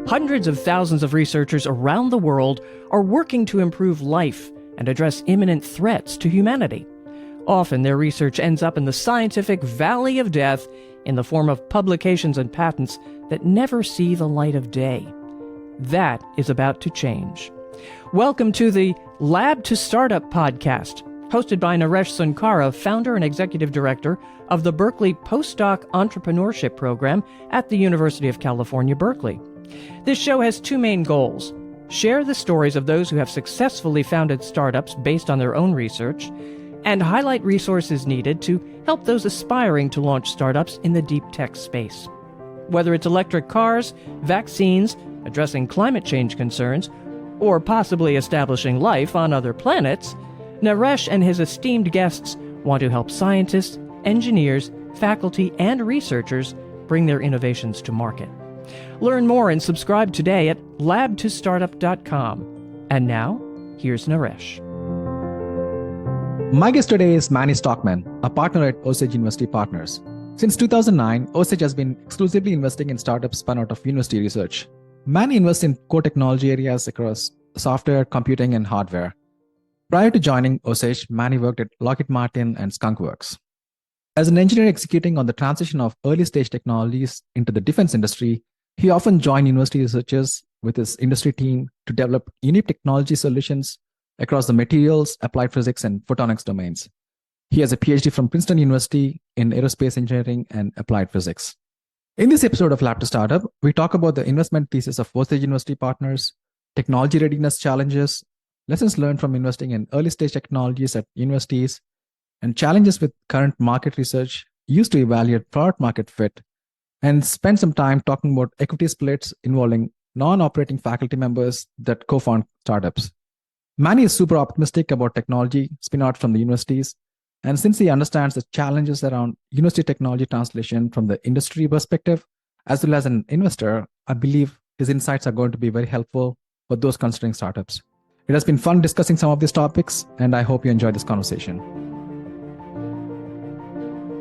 Hundreds of thousands of researchers around the world are working to improve life and address imminent threats to humanity. Often their research ends up in the scientific valley of death in the form of publications and patents that never see the light of day. That is about to change. Welcome to the Lab to Startup podcast, hosted by Naresh Sunkara, founder and executive director of the Berkeley Postdoc Entrepreneurship Program at the University of California, Berkeley. This show has two main goals: share the stories of those who have successfully founded startups based on their own research, and highlight resources needed to help those aspiring to launch startups in the deep tech space. Whether it's electric cars, vaccines, addressing climate change concerns, or possibly establishing life on other planets, Naresh and his esteemed guests want to help scientists, engineers, faculty, and researchers bring their innovations to market. Learn more and subscribe today at labtostartup.com. And now, here's Naresh. My guest today is Manny Stockman, a partner at Osage University Partners. Since 2009, Osage has been exclusively investing in startups spun out of university research. Manny invests in core technology areas across software, computing, and hardware. Prior to joining Osage, Manny worked at Lockheed Martin and Skunkworks. As an engineer executing on the transition of early-stage technologies into the defense industry, he often joined university researchers with his industry team to develop unique technology solutions across the materials, applied physics, and photonics domains. He has a PhD from Princeton University in aerospace engineering and applied physics. In this episode of Lab to Startup, we talk about the investment thesis of Osage University Partners, technology readiness challenges, lessons learned from investing in early-stage technologies at universities, and challenges with current market research used to evaluate product market fit, and spend some time talking about equity splits involving non-operating faculty members that co-found startups. Manny is super optimistic about technology spin-out from the universities, and since he understands the challenges around university technology translation from the industry perspective, as well as an investor, I believe his insights are going to be very helpful for those considering startups. It has been fun discussing some of these topics, and I hope you enjoy this conversation.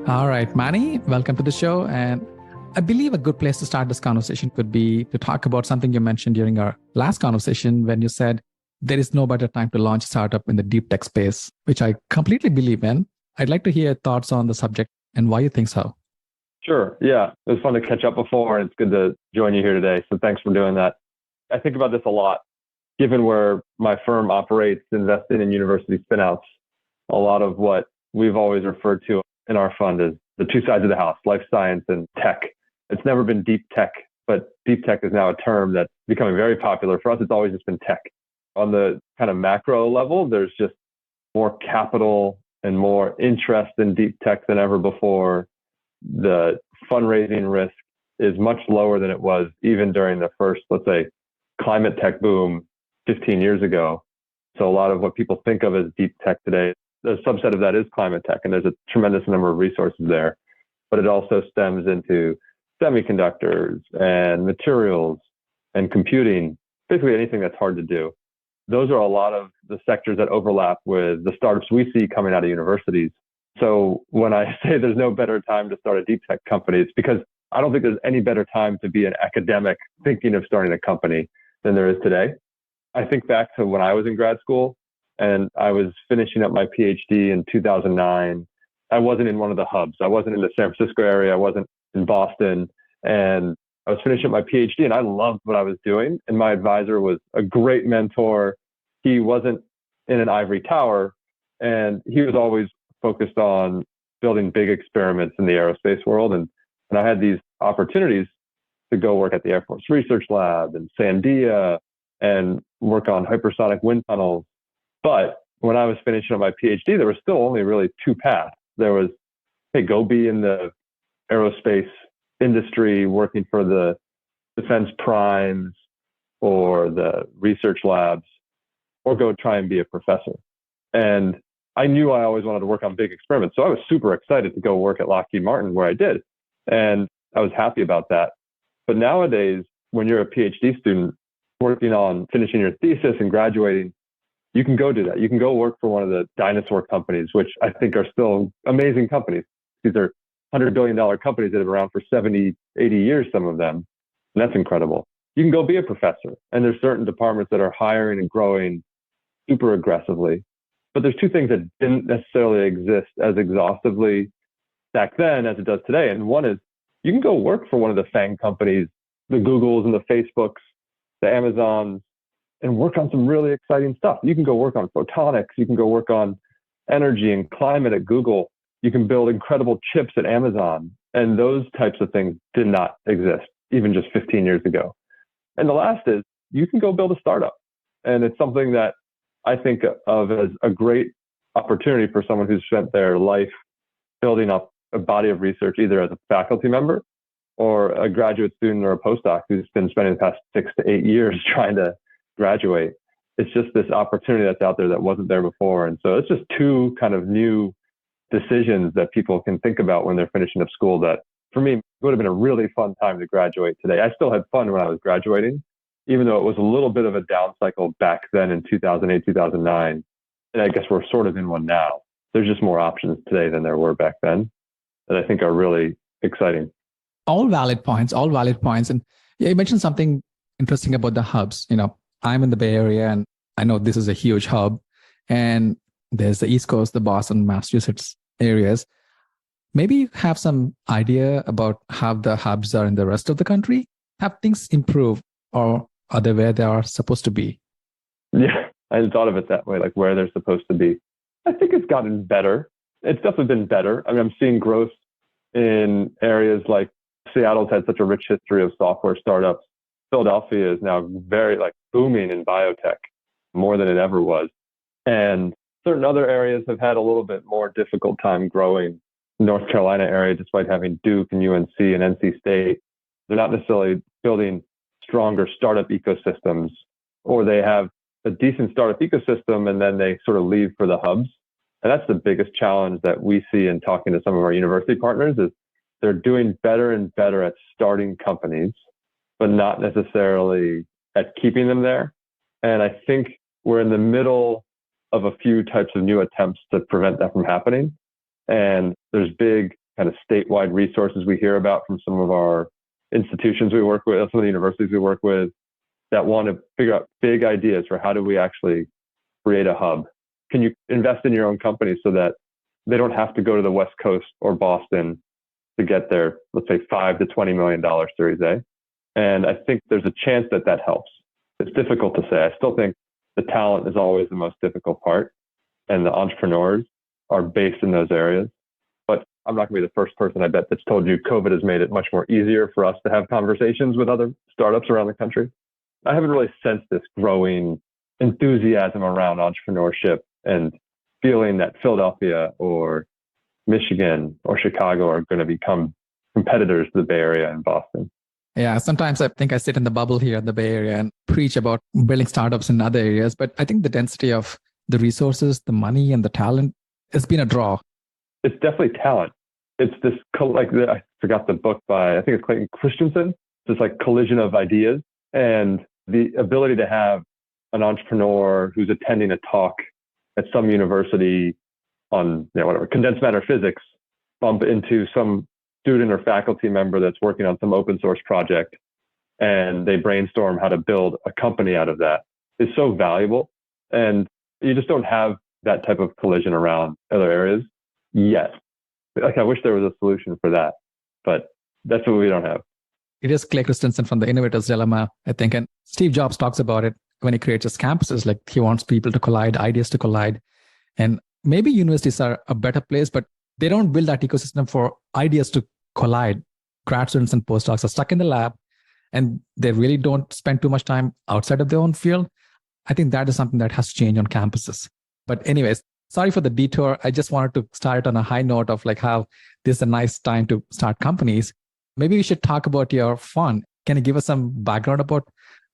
All right, Manny, welcome to the show. And I believe a good place to start this conversation could be to talk about something you mentioned during our last conversation when you said there is no better time to launch a startup in the deep tech space, which I completely believe in. I'd like to hear your thoughts on the subject and why you think so. Sure. Yeah. It was fun to catch up before, and it's good to join you here today. So thanks for doing that. I think about this a lot, given where my firm operates, investing in university spinouts. A lot of what we've always referred to in our fund is the two sides of the house, life science and tech. It's never been deep tech, but deep tech is now a term that's becoming very popular. For us, it's always just been tech. On the kind of macro level, there's just more capital and more interest in deep tech than ever before. The fundraising risk is much lower than it was even during the first, let's say, climate tech boom 15 years ago. So a lot of what people think of as deep tech today, a subset of that is climate tech, and there's a tremendous number of resources there. But it also stems into semiconductors and materials and computing, basically anything that's hard to do. Those are a lot of the sectors that overlap with the startups we see coming out of universities. So when I say there's no better time to start a deep tech company, it's because I don't think there's any better time to be an academic thinking of starting a company than there is today. I think back to when I was in grad school and I was finishing up my PhD in 2009. I wasn't in one of the hubs. I wasn't in the San Francisco area. I wasn't in Boston. And I was finishing up my PhD and I loved what I was doing. And my advisor was a great mentor. He wasn't in an ivory tower, and he was always focused on building big experiments in the aerospace world. And I had these opportunities to go work at the Air Force Research Lab in Sandia and work on hypersonic wind tunnels. But when I was finishing up my PhD, there was still only really two paths. There was, hey, go be in the aerospace industry working for the defense primes or the research labs, or go try and be a professor. And I knew I always wanted to work on big experiments. So I was super excited to go work at Lockheed Martin where I did. And I was happy about that. But nowadays, when you're a PhD student working on finishing your thesis and graduating, you can go do that. You can go work for one of the dinosaur companies, which I think are still amazing companies. These are $100 billion companies that have been around for 70, 80 years, some of them. And that's incredible. you can go be a professor. And there's certain departments that are hiring and growing super aggressively. But there's two things that didn't necessarily exist as exhaustively back then as it does today. And one is you can go work for one of the FANG companies, the Googles and the Facebooks, the Amazons, and work on some really exciting stuff. You can go work on photonics. You can go work on energy and climate at Google. You can build incredible chips at Amazon. And those types of things did not exist even just 15 years ago. And the last is you can go build a startup. And it's something that I think of as a great opportunity for someone who's spent their life building up a body of research, either as a faculty member or a graduate student or a postdoc who's been spending the past 6 to 8 years trying to graduate. It's just this opportunity that's out there that wasn't there before. And so it's just two kind of new decisions that people can think about when they're finishing up school that, for me, it would have been a really fun time to graduate today. I still had fun when I was graduating, even though it was a little bit of a down cycle back then in 2008, 2009. And I guess we're sort of in one now. There's just more options today than there were back then that I think are really exciting. All valid points, all valid points. And yeah, you mentioned something interesting about the hubs. I'm in the Bay Area and I know this is a huge hub, and there's the East Coast, the Boston, Massachusetts areas. Maybe you have some idea about how the hubs are in the rest of the country. Have things improved, or are they where they are supposed to be? Yeah, I hadn't thought of it that way, like where they're supposed to be. I think it's gotten better. It's definitely been better. I mean, I'm seeing growth in areas like Seattle's had such a rich history of software startups. Philadelphia is now very booming in biotech, more than it ever was. And certain other areas have had a little bit more difficult time growing. North Carolina area, despite having Duke and UNC and NC State, they're not necessarily building stronger startup ecosystems, or they have a decent startup ecosystem and then they sort of leave for the hubs. And that's the biggest challenge that we see in talking to some of our university partners is they're doing better and better at starting companies, but not necessarily at keeping them there. And I think we're in the middle of a few types of new attempts to prevent that from happening. And there's big kind of statewide resources we hear about from some of our institutions we work with, some of the universities we work with, that want to figure out big ideas for how do we actually create a hub. Can you invest in your own company so that they don't have to go to the West Coast or Boston to get their, let's say, $5 to $20 million Series A? And I think there's a chance that that helps. It's difficult to say. I still think the talent is always the most difficult part, and the entrepreneurs are based in those areas. But I'm not going to be the first person, I bet, that's told you COVID has made it much more easier for us to have conversations with other startups around the country. I haven't really sensed this growing enthusiasm around entrepreneurship and feeling that Philadelphia or Michigan or Chicago are going to become competitors to the Bay Area and Boston. Yeah, sometimes I think I sit in the bubble here in the Bay Area and preach about building startups in other areas. But I think the density of the resources, the money, and the talent has been a draw. It's definitely talent. It's this, I forgot the book by, I think it's Clayton Christensen. It's this collision of ideas, and the ability to have an entrepreneur who's attending a talk at some university on condensed matter physics bump into some student or faculty member that's working on some open source project, and they brainstorm how to build a company out of that is so valuable. And you just don't have that type of collision around other areas yet. I wish there was a solution for that, but that's what we don't have. It is Clay Christensen from the Innovator's Dilemma, I think. And Steve Jobs talks about it when he creates his campuses, he wants people to collide, ideas to collide. And maybe universities are a better place, but they don't build that ecosystem for ideas to collide. Grad students and postdocs are stuck in the lab and they really don't spend too much time outside of their own field. I think that is something that has to change on campuses. But anyways, sorry for the detour. I just wanted to start on a high note of how this is a nice time to start companies. Maybe we should talk about your fund. Can you give us some background about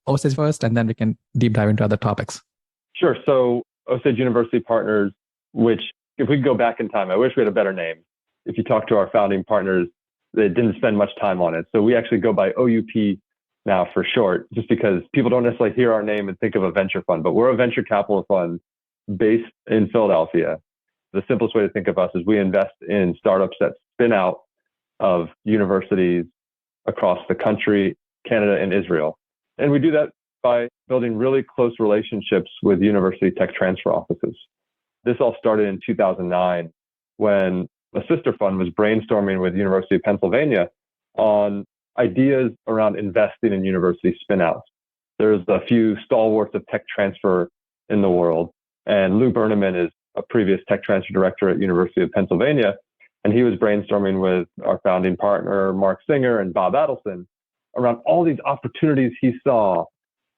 Osage first, and then we can deep dive into other topics? Sure. So Osage University Partners, which if we could go back in time, I wish we had a better name. If you talk to our founding partners, they didn't spend much time on it. So we actually go by OUP now for short, just because people don't necessarily hear our name and think of a venture fund, but we're a venture capital fund based in Philadelphia. The simplest way to think of us is we invest in startups that spin out of universities across the country, Canada, and Israel. And we do that by building really close relationships with university tech transfer offices. This all started in 2009 when a sister fund was brainstorming with the University of Pennsylvania on ideas around investing in university spinouts. There's a few stalwarts of tech transfer in the world, and Lou Berneman is a previous tech transfer director at University of Pennsylvania, and he was brainstorming with our founding partner, Mark Singer and Bob Adelson, around all these opportunities he saw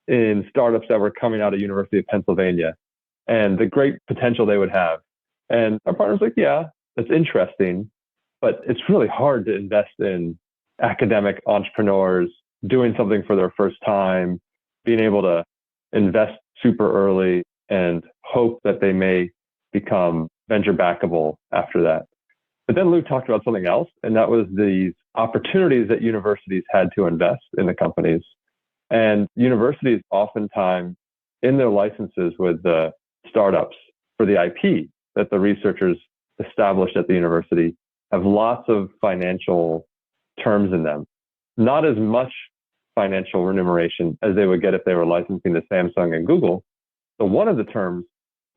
in startups that were coming out of University of Pennsylvania and the great potential they would have. And our partner's like, yeah, that's interesting, but it's really hard to invest in academic entrepreneurs doing something for their first time, being able to invest super early and hope that they may become venture backable after that. But then Lou talked about something else, and that was these opportunities that universities had to invest in the companies. And universities oftentimes in their licenses with the startups for the IP that the researchers established at the university have lots of financial terms in them. Not as much financial remuneration as they would get if they were licensing to Samsung and Google. So one of the terms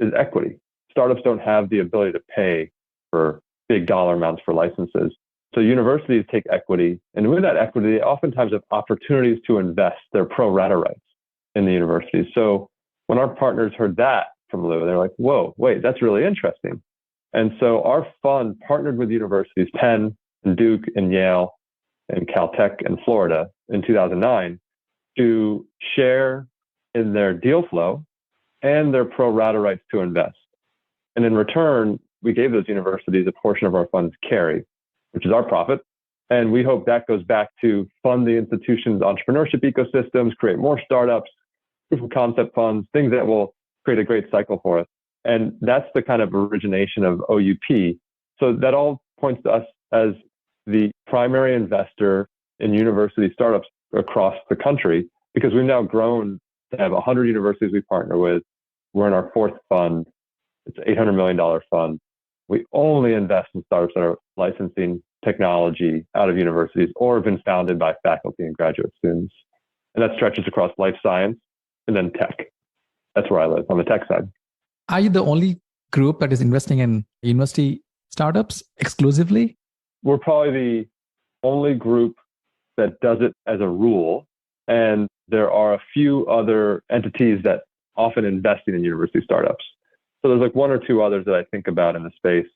is equity. Startups don't have the ability to pay for big dollar amounts for licenses. So universities take equity, and with that equity, they oftentimes have opportunities to invest their pro rata rights in the universities. So when our partners heard that from Lou, they're like, whoa, wait, that's really interesting. And so our fund partnered with universities, Penn and Duke and Yale and Caltech and Florida in 2009 to share in their deal flow and their pro rata rights to invest. And in return, we gave those universities a portion of our fund's carry, which is our profit. And we hope that goes back to fund the institution's entrepreneurship ecosystems, create more startups, proof of concept funds, things that will create a great cycle for us. And that's the kind of origination of OUP. So that all points to us as the primary investor in university startups across the country, because we've now grown to have 100 universities we partner with. We're in our fourth fund. It's an $800 million fund. We only invest in startups that are licensing technology out of universities or have been founded by faculty and graduate students. And that stretches across life science and then tech. That's where I live, on the tech side. Are you the only group that is investing in university startups exclusively? We're probably the only group that does it as a rule. And there are a few other entities that often investing in university startups. So there's like one or two others that I think about in the space.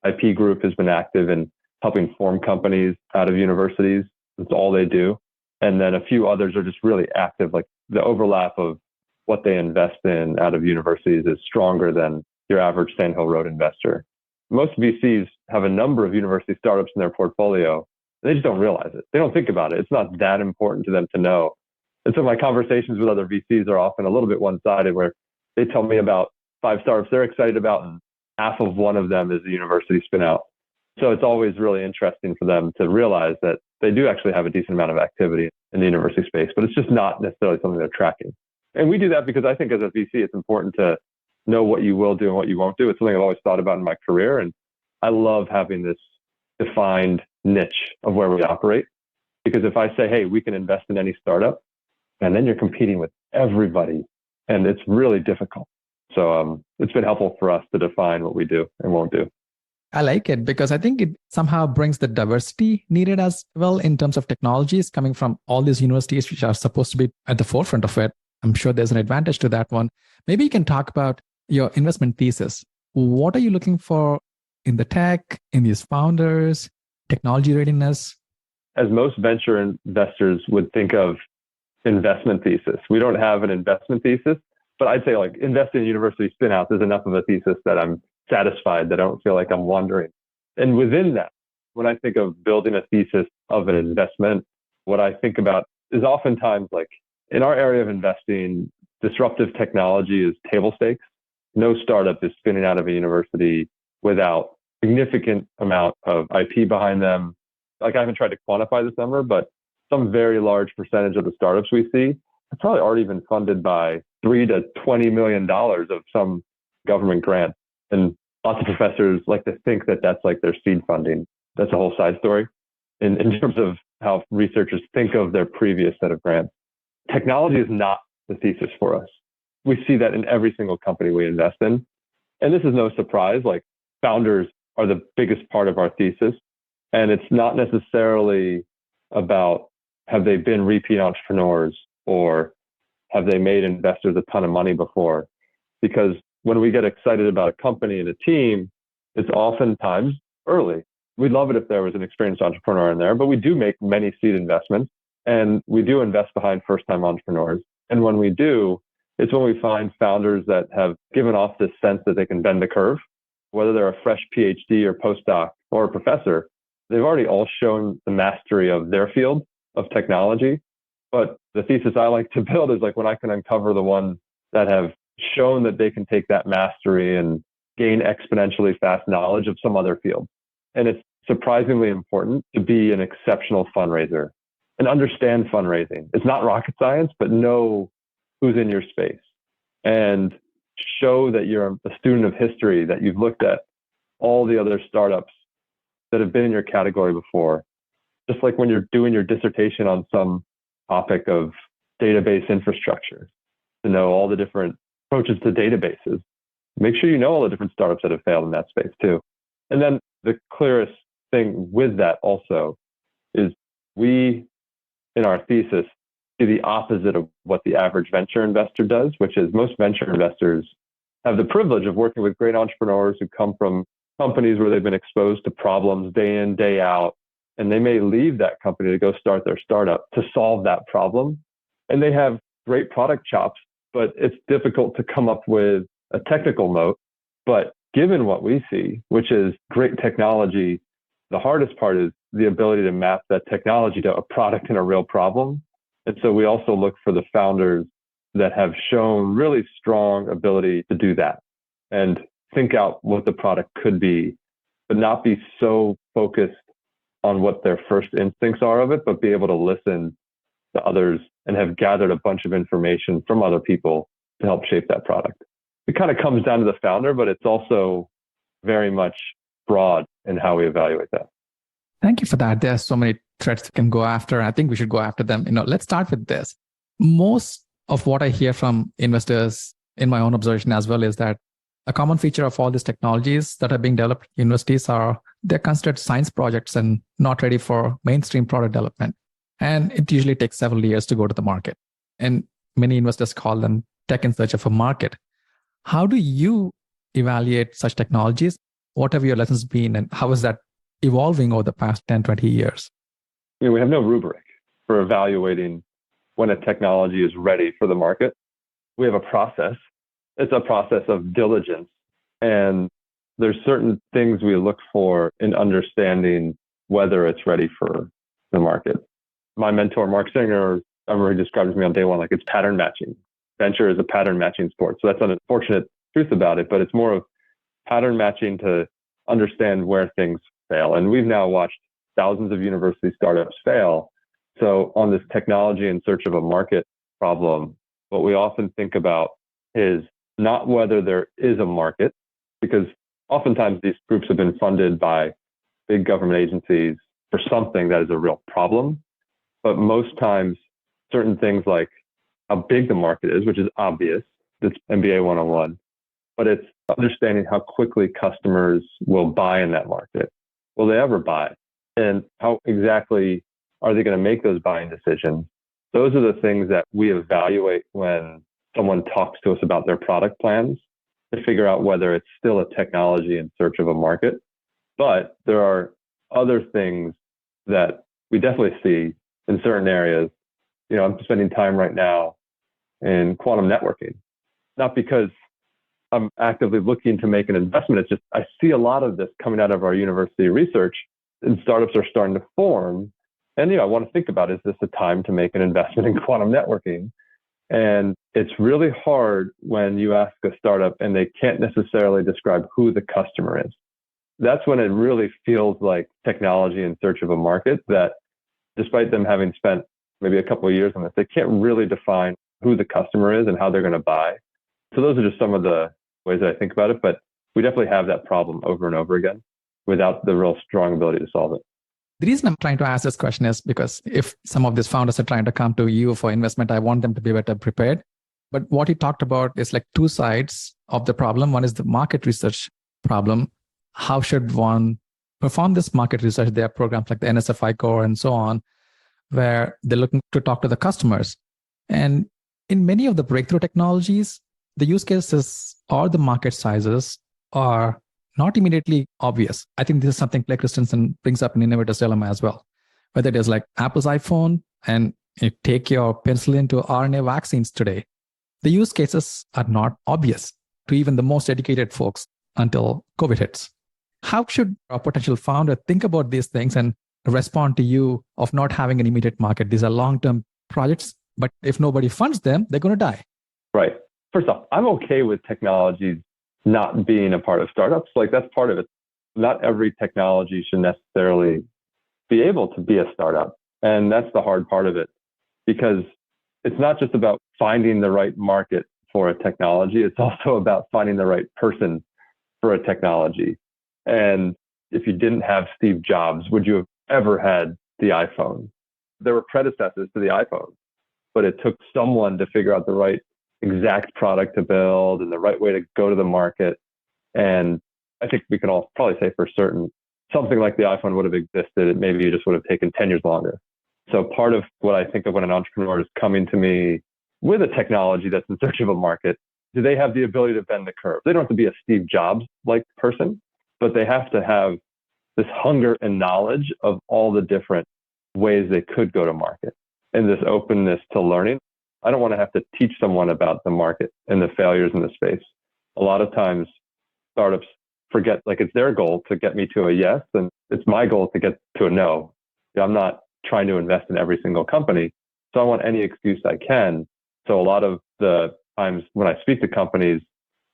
IP Group has been active in helping form companies out of universities. That's all they do. And then a few others are just really active. Like the overlap of what they invest in out of universities is stronger than your average Sand Hill Road investor. Most VCs have a number of university startups in their portfolio. They just don't realize it. They don't think about it. It's not that important to them to know. And so my conversations with other VCs are often a little bit one-sided, where they tell me about 5 startups they're excited about, and half of one of them is a university spin-out. So it's always really interesting for them to realize that they do actually have a decent amount of activity in the university space, but it's just not necessarily something they're tracking. And we do that because I think as a VC, it's important to know what you will do and what you won't do. It's something I've always thought about in my career. And I love having this defined niche of where we operate. Because if I say, hey, we can invest in any startup, and then you're competing with everybody, and it's really difficult. So it's been helpful for us to define what we do and won't do. I like it because I think it somehow brings the diversity needed as well in terms of technologies coming from all these universities, which are supposed to be at the forefront of it. I'm sure there's an advantage to that one. Maybe you can talk about your investment thesis. What are you looking for in the tech, in these founders, technology readiness? As most venture investors would think of investment thesis, we don't have an investment thesis, but I'd say like investing in university spinouts is enough of a thesis that I'm satisfied, that I don't feel like I'm wandering. And within that, when I think of building a thesis of an investment, what I think about is oftentimes like in our area of investing, disruptive technology is table stakes. No startup is spinning out of a university without significant amount of IP behind them. Like I haven't tried to quantify this number, but some very large percentage of the startups we see have probably already been funded by $3 to $20 million of some government grant. And lots of professors like to think that that's like their seed funding. That's a whole side story in terms of how researchers think of their previous set of grants. technology is not the thesis for us. We see that in every single company we invest in. And this is no surprise, like founders are the biggest part of our thesis. And it's not necessarily about have they been repeat entrepreneurs or have they made investors a ton of money before? Because when we get excited about a company and a team, it's oftentimes early. We'd love it if there was an experienced entrepreneur in there, but we do make many seed investments and we do invest behind first-time entrepreneurs. And when we do, it's when we find founders that have given off this sense that they can bend the curve, whether they're a fresh PhD or postdoc or a professor. They've already all shown the mastery of their field of technology. But the thesis I like to build is like when I can uncover the ones that have shown that they can take that mastery and gain exponentially fast knowledge of some other field. And it's surprisingly important to be an exceptional fundraiser and understand fundraising. It's not rocket science, but know who's in your space and show that you're a student of history, that you've looked at all the other startups that have been in your category before. Just like when you're doing your dissertation on some topic of database infrastructure, to know all the different approaches to databases. Make sure you know all the different startups that have failed in that space too. And then the clearest thing with that also is we, in our thesis, see the opposite of what the average venture investor does, which is most venture investors have the privilege of working with great entrepreneurs who come from companies where they've been exposed to problems day in, day out, and they may leave that company to go start their startup to solve that problem. And they have great product chops, but it's difficult to come up with a technical moat. But given what we see, which is great technology, the hardest part is the ability to map that technology to a product and a real problem. And so we also look for the founders that have shown really strong ability to do that and think out what the product could be, but not be so focused on what their first instincts are of it, but be able to listen to others and have gathered a bunch of information from other people to help shape that product. It kind of comes down to the founder, but it's also very much broad in how we evaluate that. Thank you for that. There are so many threads you can go after. I think we should go after them. Let's start with this. Most of what I hear from investors in my own observation as well is that a common feature of all these technologies that are being developed at universities are they're considered science projects and not ready for mainstream product development. And it usually takes several years to go to the market. And many investors call them tech in search of a market. How do you evaluate such technologies? What have your lessons been and how is that evolving over the past 10, 20 years? We have no rubric for evaluating when a technology is ready for the market. We have a process. It's a process of diligence. And there's certain things we look for in understanding whether it's ready for the market. My mentor, Mark Singer, I remember he described it to me on day one, like it's pattern matching. Venture is a pattern matching sport. So that's an unfortunate truth about it, but it's more of pattern matching to understand where things fail. And we've now watched thousands of university startups fail. So on this technology in search of a market problem, what we often think about is not whether there is a market, because oftentimes these groups have been funded by big government agencies for something that is a real problem. But most times, certain things like how big the market is, which is obvious, it's MBA 101, but it's understanding how quickly customers will buy in that market. Will they ever buy? And how exactly are they going to make those buying decisions? Those are the things that we evaluate when someone talks to us about their product plans to figure out whether it's still a technology in search of a market. But there are other things that we definitely see in certain areas. I'm spending time right now in quantum networking, not because I'm actively looking to make an investment. It's just, I see a lot of this coming out of our university research and startups are starting to form. And, I want to think about, is this a time to make an investment in quantum networking? And it's really hard when you ask a startup and they can't necessarily describe who the customer is. That's when it really feels like technology in search of a market that despite them having spent maybe a couple of years on this, they can't really define who the customer is and how they're going to buy. So those are just some of the ways that I think about it, but we definitely have that problem over and over again without the real strong ability to solve it. The reason I'm trying to ask this question is because if some of these founders are trying to come to you for investment, I want them to be better prepared. But what you talked about is like two sides of the problem. One is the market research problem. How should one perform this market research? There are programs like the NSFI Core and so on, where they're looking to talk to the customers. And in many of the breakthrough technologies, the use cases or the market sizes are not immediately obvious. I think this is something Clay Christensen brings up in Innovator's Dilemma as well. Whether it is like Apple's iPhone and you take your pencil into RNA vaccines today, the use cases are not obvious to even the most educated folks until COVID hits. How should a potential founder think about these things and respond to you of not having an immediate market? These are long-term projects, but if nobody funds them, they're going to die. Right. First off, I'm okay with technologies not being a part of startups. Like that's part of it. Not every technology should necessarily be able to be a startup. And that's the hard part of it, because it's not just about finding the right market for a technology. It's also about finding the right person for a technology. And if you didn't have Steve Jobs, would you have ever had the iPhone? There were predecessors to the iPhone, but it took someone to figure out the right exact product to build and the right way to go to the market. And I think we can all probably say for certain, something like the iPhone would have existed. Maybe it just would have taken 10 years longer. So part of what I think of when an entrepreneur is coming to me with a technology that's in search of a market, do they have the ability to bend the curve? They don't have to be a Steve Jobs-like person, but they have to have this hunger and knowledge of all the different ways they could go to market and this openness to learning. I don't want to have to teach someone about the market and the failures in the space. A lot of times startups forget, like it's their goal to get me to a yes, and it's my goal to get to a no. I'm not trying to invest in every single company, so I want any excuse I can. So a lot of the times when I speak to companies,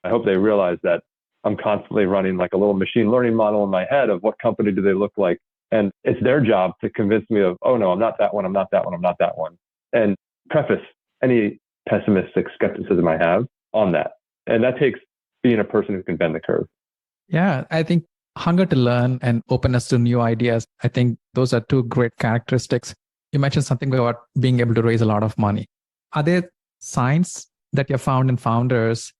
I hope they realize that I'm constantly running like a little machine learning model in my head of what company do they look like. And it's their job to convince me of, oh no, I'm not that one, I'm not that one, I'm not that one. And preface any pessimistic skepticism I have on that. And that takes being a person who can bend the curve. Yeah, I think hunger to learn and openness to new ideas, I think those are two great characteristics. You mentioned something about being able to raise a lot of money. Are there signs that you found in founders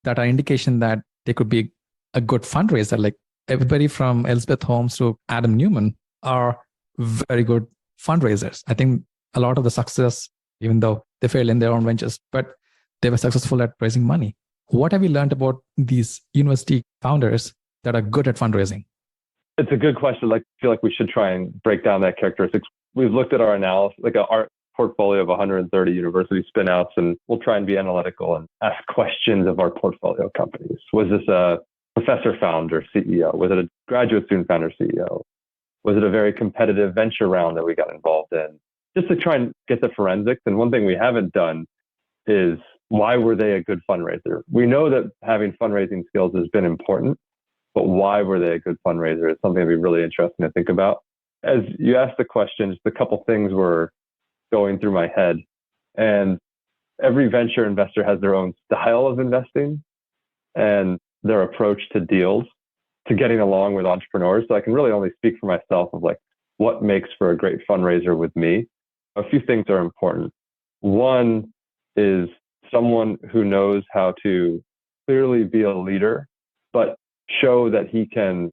that are indication that they could be a good fundraiser? Like everybody from Elizabeth Holmes to Adam Newman are very good fundraisers. I think a lot of the success, even though they failed in their own ventures, but they were successful at raising money. What have you learned about these university founders that are good at fundraising? It's a good question. I feel like we should try and break down that characteristics. We've looked at our analysis, like our portfolio of 130 university spinouts, and we'll try and be analytical and ask questions of our portfolio companies. Was this a professor founder CEO? Was it a graduate student founder CEO? Was it a very competitive venture round that we got involved in? Just to try and get the forensics. And one thing we haven't done is, why were they a good fundraiser? We know that having fundraising skills has been important, but why were they a good fundraiser is something that'd be really interesting to think about. As you asked the question, just a couple things were going through my head. And every venture investor has their own style of investing and their approach to deals, to getting along with entrepreneurs. So I can really only speak for myself of like what makes for a great fundraiser with me. A few things are important. One is someone who knows how to clearly be a leader, but show that he can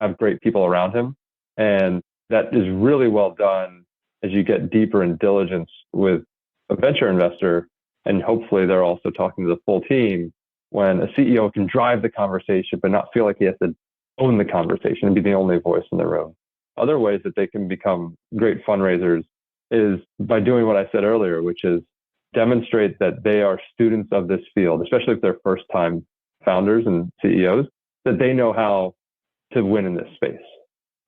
have great people around him. And that is really well done as you get deeper in diligence with a venture investor. And hopefully they're also talking to the full team, when a CEO can drive the conversation, but not feel like he has to own the conversation and be the only voice in the room. Other ways that they can become great fundraisers is by doing what I said earlier, which is demonstrate that they are students of this field, especially if they're first-time founders and CEOs, that they know how to win in this space.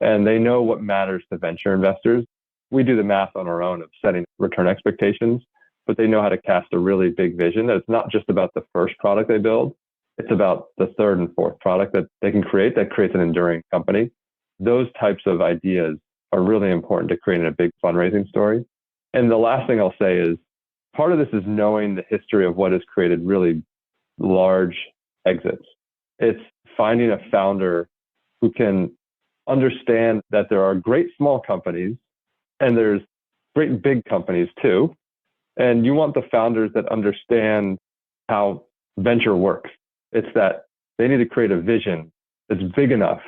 And they know what matters to venture investors. We do the math on our own of setting return expectations, but they know how to cast a really big vision, that it's not just about the first product they build. It's about the third and fourth product that they can create that creates an enduring company. Those types of ideas are really important to creating a big fundraising story. And the last thing I'll say is, part of this is knowing the history of what has created really large exits. It's finding a founder who can understand that there are great small companies and there's great big companies too. And you want the founders that understand how venture works. It's that they need to create a vision that's big enough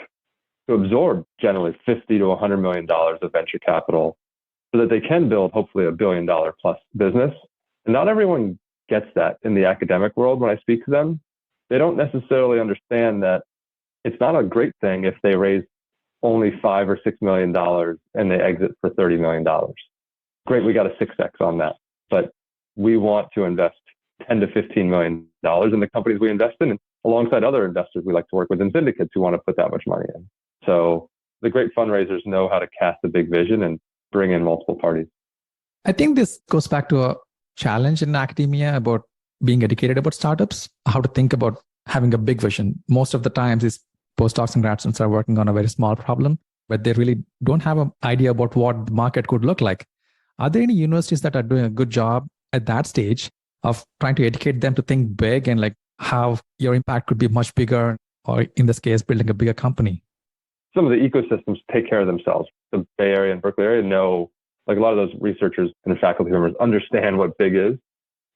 to absorb generally $50 to $100 million of venture capital so that they can build hopefully $1 billion plus business. And not everyone gets that in the academic world when I speak to them. They don't necessarily understand that it's not a great thing if they raise only $5 or $6 million and they exit for $30 million. Great, we got a 6x on that. But we want to invest $10 to $15 million in the companies we invest in, and alongside other investors we like to work with in syndicates who want to put that much money in. So the great fundraisers know how to cast a big vision and bring in multiple parties. I think this goes back to a challenge in academia about being educated about startups, how to think about having a big vision. Most of the times these postdocs and grad students are working on a very small problem, but they really don't have an idea about what the market could look like. Are there any universities that are doing a good job at that stage of trying to educate them to think big and like how your impact could be much bigger, or in this case, building a bigger company? Some of the ecosystems take care of themselves. The Bay Area and Berkeley area know, like a lot of those researchers and faculty members understand what big is.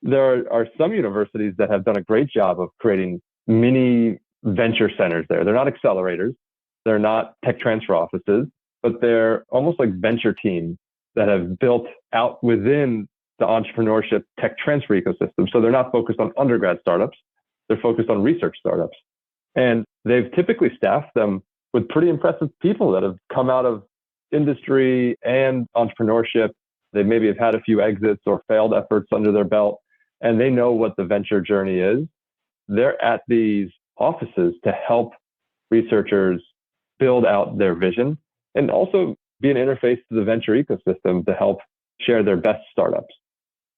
There are some universities that have done a great job of creating mini venture centers there. They're not accelerators. They're not tech transfer offices, but they're almost like venture teams that have built out within the entrepreneurship tech transfer ecosystem. So they're not focused on undergrad startups. They're focused on research startups. And they've typically staffed them with pretty impressive people that have come out of industry and entrepreneurship. They maybe have had a few exits or failed efforts under their belt, and they know what the venture journey is. They're at these offices to help researchers build out their vision and also be an interface to the venture ecosystem to help share their best startups.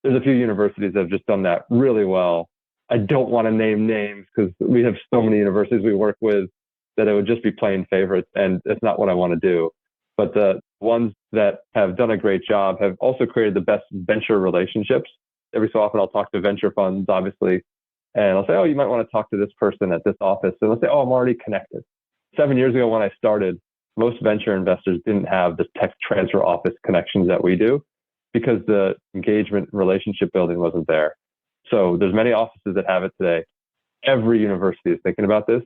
There's a few universities that have just done that really well. I don't want to name names because we have so many universities we work with that it would just be plain favorites, and it's not what I want to do. But the ones that have done a great job have also created the best venture relationships. Every so often I'll talk to venture funds, obviously, and I'll say, oh, you might want to talk to this person at this office. And they'll say, oh, I'm already connected. 7 years ago when I started, most venture investors didn't have the tech transfer office connections that we do because the engagement relationship building wasn't there. So there's many offices that have it today. Every university is thinking about this.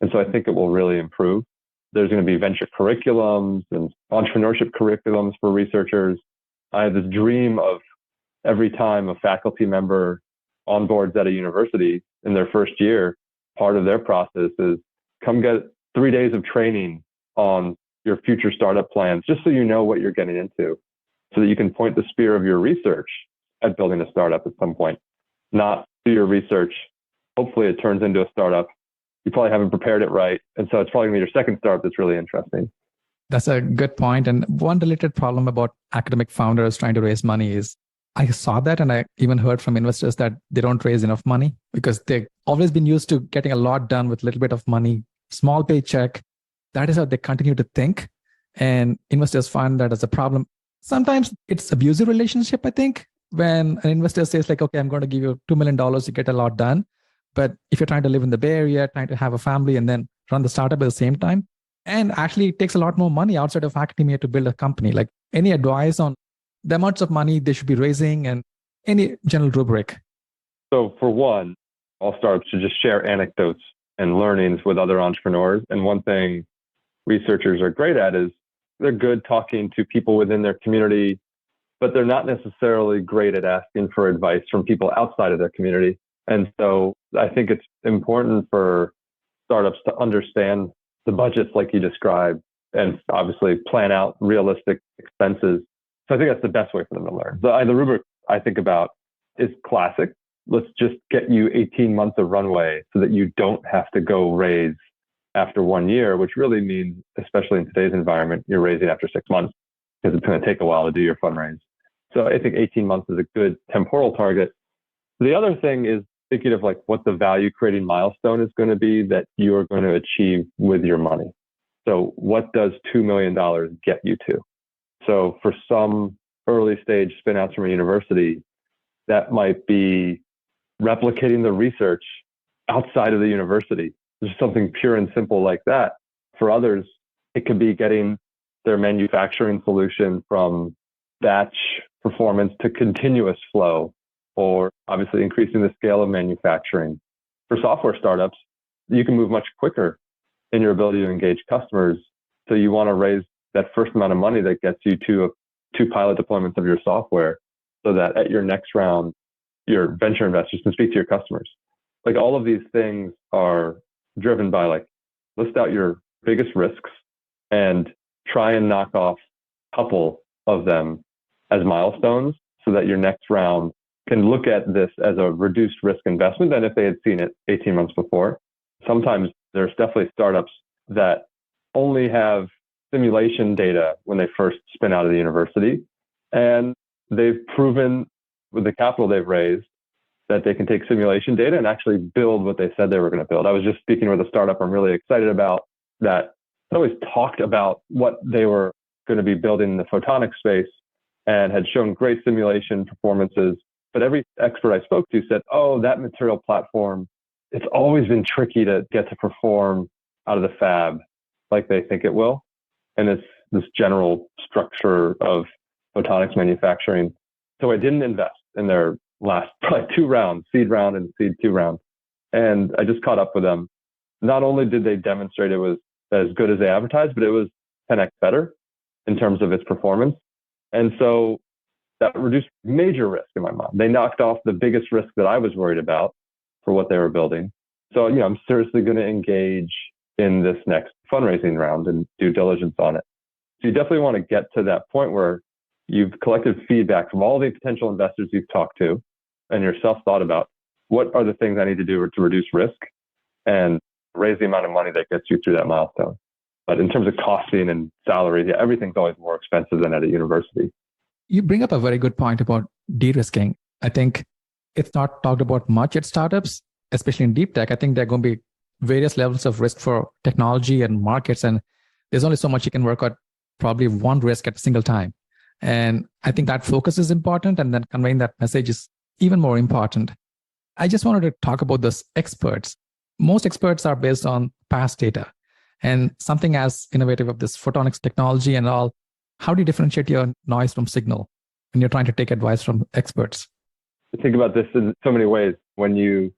And so I think it will really improve. There's going to be venture curriculums and entrepreneurship curriculums for researchers. I have this dream of every time a faculty member onboards at a university in their first year, part of their process is come get 3 days of training on your future startup plans, just so you know what you're getting into, so that you can point the spear of your research at building a startup at some point, not do your research. Hopefully it turns into a startup. You probably haven't prepared it right. And so it's probably going to be your second startup that's really interesting. That's a good point. And one related problem about academic founders trying to raise money is I saw that, and I even heard from investors that they don't raise enough money because they've always been used to getting a lot done with a little bit of money, small paycheck. That is how they continue to think. And investors find that as a problem. Sometimes it's abusive relationship, I think, when an investor says like, okay, I'm going to give you $2 million to get a lot done. But if you're trying to live in the Bay Area, trying to have a family and then run the startup at the same time, and actually it takes a lot more money outside of academia to build a company. Like any advice on the amounts of money they should be raising and any general rubric? So for one, all startups should just share anecdotes and learnings with other entrepreneurs. And one thing researchers are great at is they're good talking to people within their community, but they're not necessarily great at asking for advice from people outside of their community. And so I think it's important for startups to understand the budgets like you described and obviously plan out realistic expenses. So I think that's the best way for them to learn. The rubric I think about is classic. Let's just get you 18 months of runway so that you don't have to go raise after 1 year, which really means, especially in today's environment, you're raising after 6 months because it's going to take a while to do your fundraise. So I think 18 months is a good temporal target. The other thing is thinking of like what the value creating milestone is going to be that you are going to achieve with your money. So what does $2 million get you to? So for some early stage spinouts from a university, that might be replicating the research outside of the university. There's something pure and simple like that. For others, It could be getting their manufacturing solution from batch performance to continuous flow, or obviously increasing the scale of manufacturing. For software startups, you can move much quicker in your ability to engage customers. So you want to raise that first amount of money that gets you to two pilot deployments of your software, so that at your next round, your venture investors can speak to your customers. Like, all of these things are driven by, like, list out your biggest risks and try and knock off a couple of them as milestones, so that your next round can look at this as a reduced risk investment than if they had seen it 18 months before. Sometimes there's definitely startups that only have simulation data when they first spin out of the university, and they've proven with the capital they've raised that they can take simulation data and actually build what they said they were going to build. I was just speaking with a startup I'm really excited about that always talked about what they were going to be building in the photonics space and had shown great simulation performances. But every expert I spoke to said, oh, that material platform, it's always been tricky to get to perform out of the fab like they think it will. And it's this general structure of photonics manufacturing. So I didn't invest in their last probably 2 rounds, seed round and seed 2 round. And I just caught up with them. Not only did they demonstrate it was as good as they advertised, but it was 10x better in terms of its performance. And so that reduced major risk in my mind. They knocked off the biggest risk that I was worried about for what they were building. So, I'm seriously going to engage in this next fundraising round and due diligence on it. So you definitely want to get to that point where you've collected feedback from all the potential investors you've talked to and yourself thought about what are the things I need to do to reduce risk and raise the amount of money that gets you through that milestone. But in terms of costing and salaries, everything's always more expensive than at a university. You bring up a very good point about de-risking. I think it's not talked about much at startups, especially in deep tech. I think there are going to be various levels of risk for technology and markets, and there's only so much you can work on, probably one risk at a single time. And I think that focus is important, and then conveying that message is even more important. I just wanted to talk about those experts. Most experts are based on past data, and something as innovative of this photonics technology and all. How do you differentiate your noise from signal when you're trying to take advice from experts? Think about this in so many ways. When you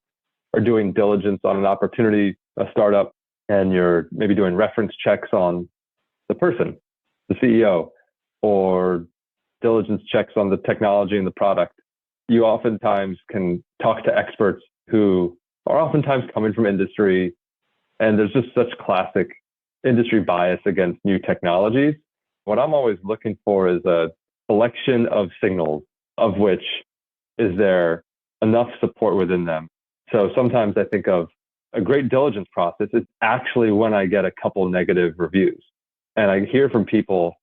are doing diligence on an opportunity, a startup, and you're maybe doing reference checks on the person, the CEO, or diligence checks on the technology and the product, you oftentimes can talk to experts who are oftentimes coming from industry, and there's just such classic industry bias against new technologies. What I'm always looking for is a collection of signals, of which is there enough support within them. So sometimes I think of a great diligence process is actually when I get a couple negative reviews and I hear from people,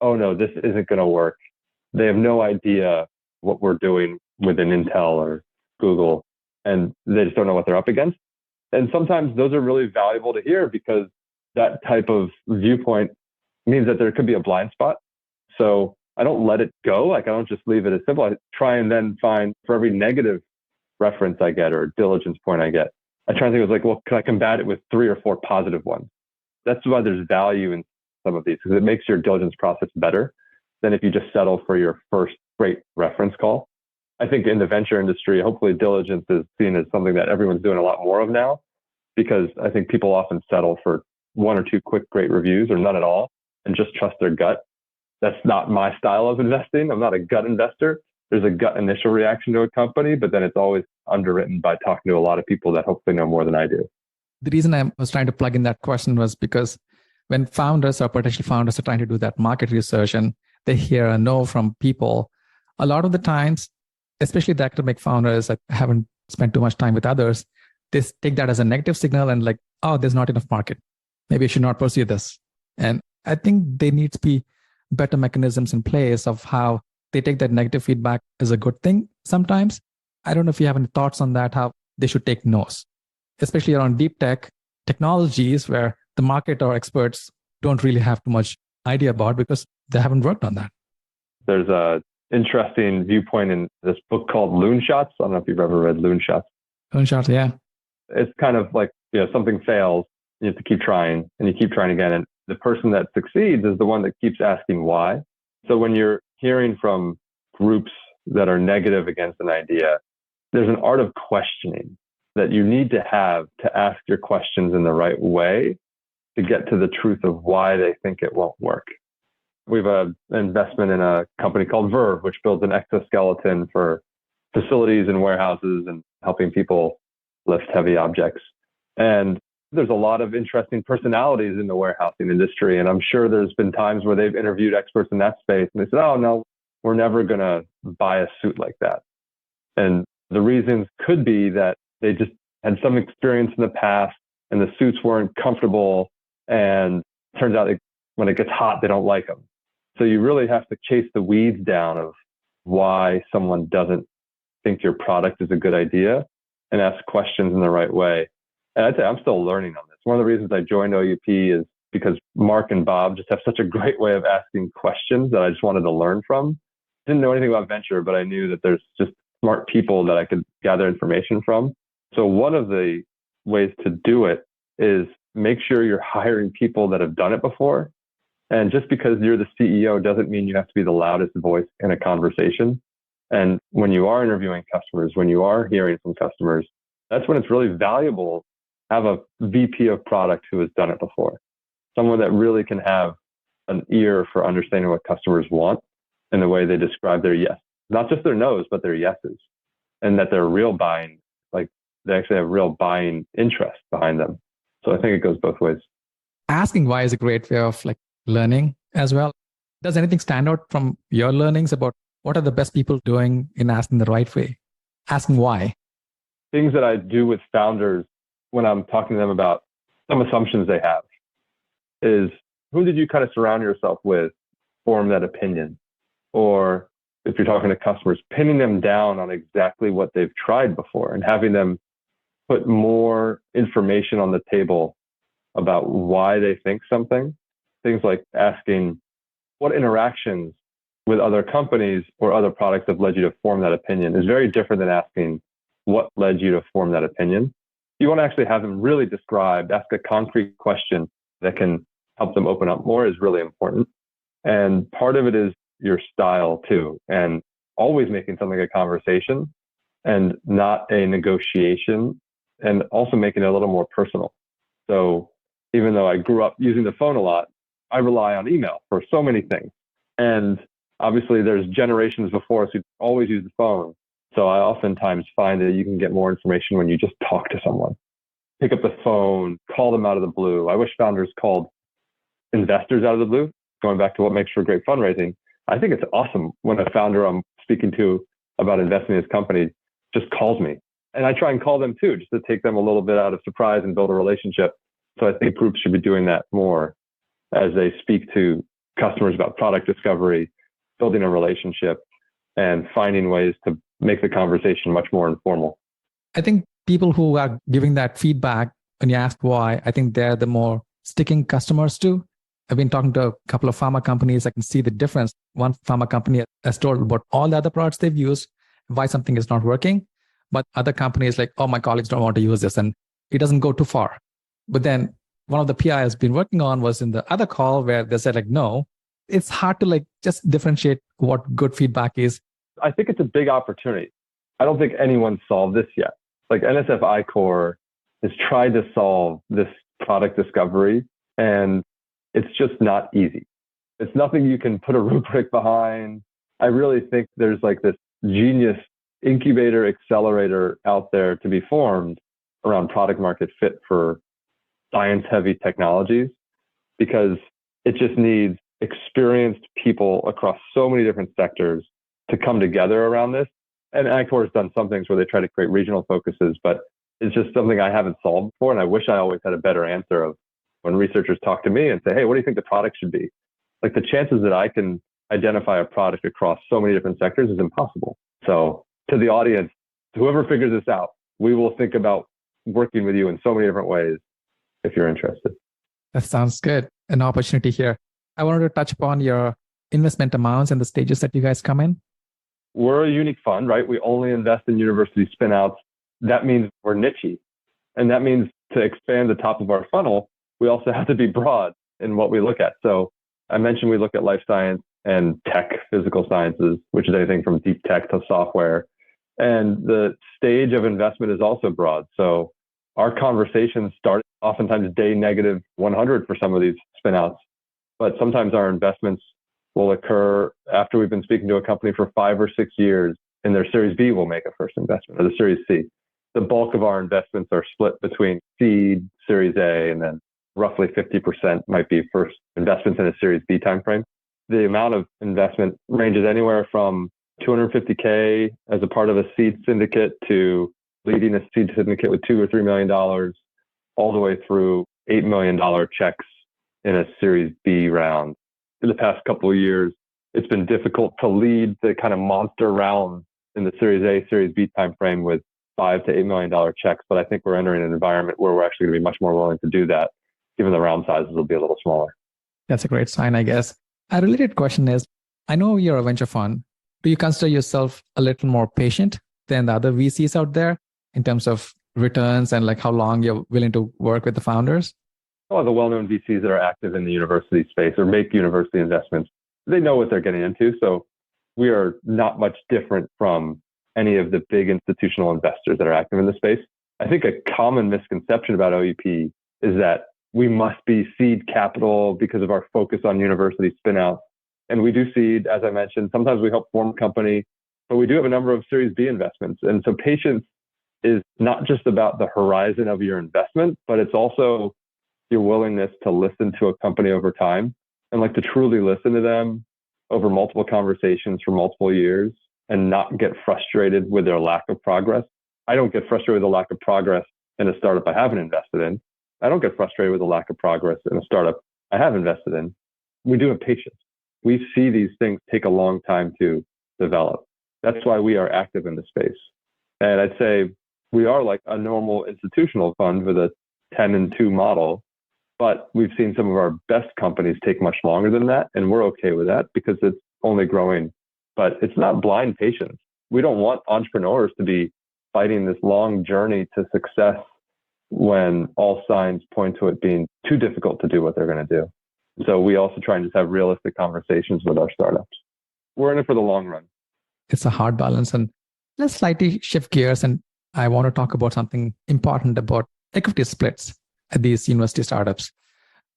oh no, this isn't going to work. They have no idea what we're doing within Intel or Google, and they just don't know what they're up against. And sometimes those are really valuable to hear, because that type of viewpoint means that there could be a blind spot. So I don't let it go. Like, I don't just leave it as simple. I try and then find, for every negative reference I get or diligence point I get, I try and think of like, well, can I combat it with 3 or 4 positive ones? That's why there's value in some of these, because it makes your diligence process better than if you just settle for your first great reference call. I think in the venture industry, hopefully diligence is seen as something that everyone's doing a lot more of now, because I think people often settle for 1 or 2 quick, great reviews or none at all and just trust their gut. That's not my style of investing. I'm not a gut investor. There's a gut initial reaction to a company, but then it's always underwritten by talking to a lot of people that hopefully know more than I do. The reason I was trying to plug in that question was because when founders or potential founders are trying to do that market research and they hear a no from people, a lot of the times, especially the academic founders that haven't spent too much time with others, they take that as a negative signal and like, oh, there's not enough market. Maybe I should not pursue this. And I think there needs to be better mechanisms in place of how they take that negative feedback as a good thing sometimes. I don't know if you have any thoughts on that, how they should take no's, especially around deep tech technologies where the market or experts don't really have too much idea about because they haven't worked on that. There's a interesting viewpoint in this book called Loonshots. I don't know if you've ever read Loonshots. Loonshots, yeah. It's kind of like, something fails, you have to keep trying and you keep trying again. And the person that succeeds is the one that keeps asking why. So when you're hearing from groups that are negative against an idea, there's an art of questioning that you need to have to ask your questions in the right way to get to the truth of why they think it won't work. We have an investment in a company called Verve, which builds an exoskeleton for facilities and warehouses and helping people lift heavy objects. And there's a lot of interesting personalities in the warehousing industry. And I'm sure there's been times where they've interviewed experts in that space and they said, oh, no, we're never going to buy a suit like that. And the reasons could be that they just had some experience in the past and the suits weren't comfortable. And it turns out when it gets hot, they don't like them. So you really have to chase the weeds down of why someone doesn't think your product is a good idea and ask questions in the right way. And I'd say I'm still learning on this. One of the reasons I joined OUP is because Mark and Bob just have such a great way of asking questions that I just wanted to learn from. Didn't know anything about venture, but I knew that there's just smart people that I could gather information from. So one of the ways to do it is make sure you're hiring people that have done it before. And just because you're the CEO doesn't mean you have to be the loudest voice in a conversation. And when you are interviewing customers, when you are hearing from customers, that's when it's really valuable to have a VP of product who has done it before. Someone that really can have an ear for understanding what customers want and the way they describe their yes. Not just their no's, but their yeses. And that they're real buying, like they actually have real buying interest behind them. So I think it goes both ways. Asking why is a great way of learning as well. Does anything stand out from your learnings about what are the best people doing in asking the right way? Asking why. Things that I do with founders when I'm talking to them about some assumptions they have is, who did you kind of surround yourself with, form that opinion? Or if you're talking to customers, pinning them down on exactly what they've tried before and having them put more information on the table about why they think something. Things like asking what interactions with other companies or other products have led you to form that opinion is very different than asking what led you to form that opinion. You want to actually have them really describe, ask a concrete question that can help them open up more is really important. And part of it is your style too, and always making something a conversation and not a negotiation, and also making it a little more personal. So even though I grew up using the phone a lot, I rely on email for so many things. And obviously there's generations before us who always use the phone. So I oftentimes find that you can get more information when you just talk to someone. Pick up the phone, call them out of the blue. I wish founders called investors out of the blue, going back to what makes for great fundraising. I think it's awesome when a founder I'm speaking to about investing in his company just calls me. And I try and call them too, just to take them a little bit out of surprise and build a relationship. So I think groups should be doing that more as they speak to customers about product discovery, building a relationship, and finding ways to make the conversation much more informal. I think people who are giving that feedback when you ask why, I think they're the more sticking customers too. I've been talking to a couple of pharma companies. I can see the difference. One pharma company has told about all the other products they've used, why something is not working. But other companies like, oh, my colleagues don't want to use this, and it doesn't go too far. But then one of the PI has been working on was in the other call where they said no, it's hard to just differentiate what good feedback is. I think it's a big opportunity. I don't think anyone's solved this yet. NSF iCore has tried to solve this product discovery, and it's just not easy. It's nothing you can put a rubric behind. I really think there's this genius incubator accelerator out there to be formed around product market fit for science heavy technologies, because it just needs experienced people across so many different sectors to come together around this. And iCore has done some things where they try to create regional focuses, but it's just something I haven't solved before. And I wish I always had a better answer of when researchers talk to me and say, hey, what do you think the product should be? The chances that I can identify a product across so many different sectors is impossible. So to the audience, whoever figures this out, we will think about working with you in so many different ways if you're interested. That sounds good. An opportunity here. I wanted to touch upon your investment amounts and the stages that you guys come in. We're a unique fund, right? We only invest in university spinouts. That means we're niche-y. And that means to expand the top of our funnel, we also have to be broad. in what we look at. So I mentioned we look at life science and tech, physical sciences, which is anything from deep tech to software. And the stage of investment is also broad. So our conversations start oftentimes day negative 100 for some of these spinouts, but sometimes our investments will occur after we've been speaking to a company for 5 or 6 years. In their Series B, we'll make a first investment, or the Series C. The bulk of our investments are split between seed, Series A, and then roughly 50% might be first investments in a Series B timeframe. The amount of investment ranges anywhere from $250K as a part of a seed syndicate to leading a seed syndicate with $2 or $3 million, all the way through $8 million checks in a Series B round. In the past couple of years, it's been difficult to lead the kind of monster round in the Series A, Series B timeframe with $5 to $8 million checks, but I think we're entering an environment where we're actually going to be much more willing to do that, given the round sizes will be a little smaller. That's a great sign, I guess. A related question is, I know you're a venture fund. Do you consider yourself a little more patient than the other VCs out there in terms of returns and like how long you're willing to work with the founders? All the well-known VCs that are active in the university space or make university investments, they know what they're getting into. So we are not much different from any of the big institutional investors that are active in the space. I think a common misconception about OUP is that we must be seed capital because of our focus on university spinouts. And we do seed, as I mentioned. Sometimes we help form a company, but we do have a number of Series B investments. And so patience is not just about the horizon of your investment, but it's also your willingness to listen to a company over time and like to truly listen to them over multiple conversations for multiple years and not get frustrated with their lack of progress. I don't get frustrated with the lack of progress in a startup I haven't invested in. I don't get frustrated with the lack of progress in a startup I have invested in. We do have patience. We see these things take a long time to develop. That's why we are active in the space. And I'd say we are like a normal institutional fund with a 10 and 2 model, but we've seen some of our best companies take much longer than that. And we're okay with that because it's only growing, but it's not blind patience. We don't want entrepreneurs to be fighting this long journey to success when all signs point to it being too difficult to do what they're going to do. So we also try and just have realistic conversations with our startups. We're in it for the long run. It's a hard balance. And let's slightly shift gears. And I want to talk about something important about equity splits at these university startups.